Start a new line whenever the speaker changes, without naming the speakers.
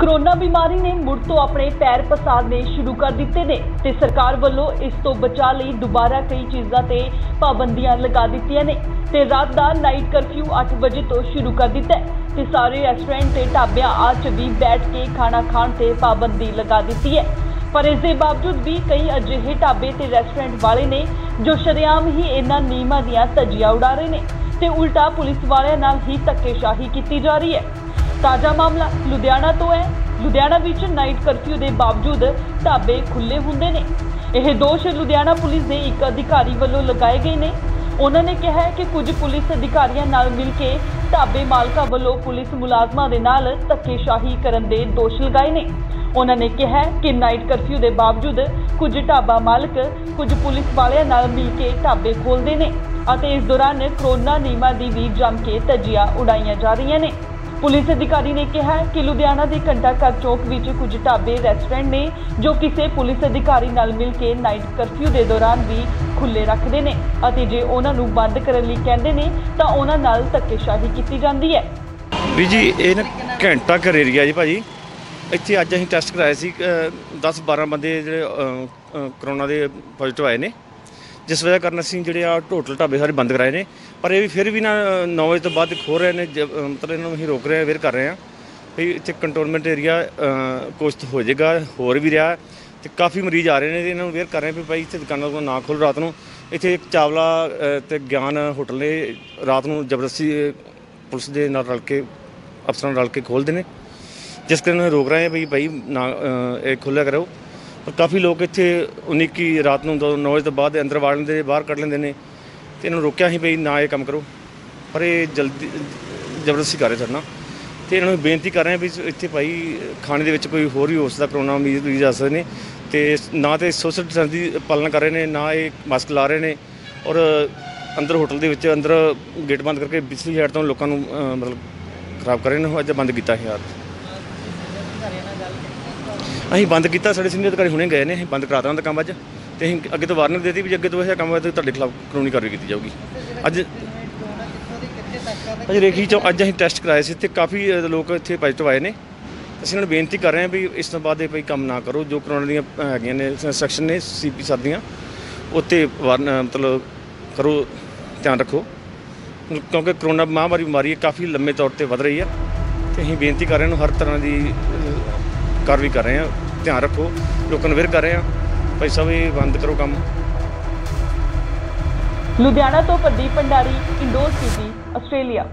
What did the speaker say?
Corona बीमारी ने मुड़ तो अपने पैर पसारने शुरू कर दिते ने ते सरकार वालों इस तो बचा लई दोबारा कई चीज़ां ते पाबंदियां लगा दित्तियां ने ते रात दा नाइट कर्फ्यू 8 बजे तो शुरू कर दिता है ते सारे रेस्टोरेंट ते ढाबियां आज भी बैठ के खाना खाण ते पाबंदी लगा दित्ती है। पर इस दे बावजूद भी कई अजिहे ढाबे ते रेस्टोरेंट वाले ने जो शरेआम ही इन्हां नियमां दियां धज्जियां उड़ा रहे ने ते उल्टा पुलिस वालियां नाल ही धक्केशाही की जा रही है। ताज़ा मामला लुधियाना तो है। लुधियाना विच नाइट कर्फ्यू के बावजूद ढाबे खुले हुंदे ने। यह दोष लुधियाना पुलिस के एक अधिकारी वालों लगाए गए ने। उन्होंने कहा है कि कुछ पुलिस अधिकारियों नाल मिल के ढाबे मालकां वालों पुलिस मुलाजमां दे नाल धक्केशाही करन दे दोष लगाए ने। उन्होंने कहा कि नाइट कर्फ्यू के बावजूद कुछ ढाबा मालक कुछ पुलिस वालियां नाल मिल के ढाबे खोलते हैं और इस दौरान कोरोना नियमां दी भी जम के धज्जियां उड़ाईयां जा रही ने। पुलिस अधिकारी ने कहा कि लुधियाना के घंटा घर चौक विच कुछ ढाबे रेस्टोरेंट ने जो किसी पुलिस अधिकारी नाल मिल के नाइट कर्फ्यू के दौरान भी खुले रखते हैं और जे उन्हां नूं बंद करने लई कहंदे ने तां उन्हां नाल धक्केशाही की जाती है।
भी जी ये ना घंटा घर एरिया जी भाजी इत्थे अज असीं टैसट कराए सी 10-12 बंदे जिहड़े करोना के पॉजिटिव आए ने जिस वजह कारण असीं जिहड़े होटल ढाबे सारे बंद कराए ने। पर ये भी फिर भी ना 9 बजे तो बाद खो रहे हैं मतलब इन्होंने असीं रोक रहे हैं अवेयर कर रहे हैं भी इत्थे कंटोनमेंट एरिया कुछ हो जाएगा होर भी रहा तो काफ़ी मरीज़ आ रहे हैं इन्होंने अवेयर कर रहे हैं भी भाई इत्थे दुकानों ना खोलो रात को। इत्थे चावला ते ज्ञान होटल ने रात को जबरदस्ती पुलिस के नाल रल के अफसरां रल के खोलते हैं जिस कारण रोक रहे हैं भाई ना खोलिया करो। पर काफ़ी लोग इत्थे 19 रात को 9 बजे तो बाद अंदर वाड़ लेंदे बाहर कढ़ लेंदे ने तो इन्होंने रोकया ही भाई ना ये काम करो पर ये जल्दी जबरदस्ती कर रहे साडे नाल तो इन्होंने बेनती कर रहे हैं भी इत्थे भाई खाने के कोई होर भी हो सकता कोरोना मरीज आ सकते हैं तो ना तो सोशल डिस्टेंस की पालना कर रहे हैं ना ये मास्क ला रहे हैं और अंदर होटल के अंदर गेट बंद करके पिछली साइड तो लोगों मतलब खराब कर रहे हैं। अज बंद किया यार असीं बंद किया साढ़े सीनियर अधिकारी हुणे गए हैं बंद करा देना काम अज तो असीं अगे तो वार्निंग देती भी अगे तो यह काम होया तो तुहाडे खिलाफ कानूनी कार्रवाई की जाऊगी। अज अज रेखी चो अज असीं टैसट कराए से इत्थे काफ़ी लोग इत्थे पॉजिटिव आए ने। असीं उन्हें बेनती कर रहे हैं भी इस तो बाद भाई काम ना करो जो करोना दियां हैगियां ने इंस्ट्रक्शन ने CP सर दियां उत्ते मतलब करो ध्यान रखो क्योंकि करोना महामारी बीमारी काफ़ी लंबे तौर पर वध रही है तो असीं बेनती कर रहे हैं हर तरह की कार्रवाई कर रहे हैं ध्यान रखो लोगों को अवेयर कर रहे हैं भाई सब ये बंद करो काम।
लुधियाना तो Pradeep Bhandari indoor TV Australia.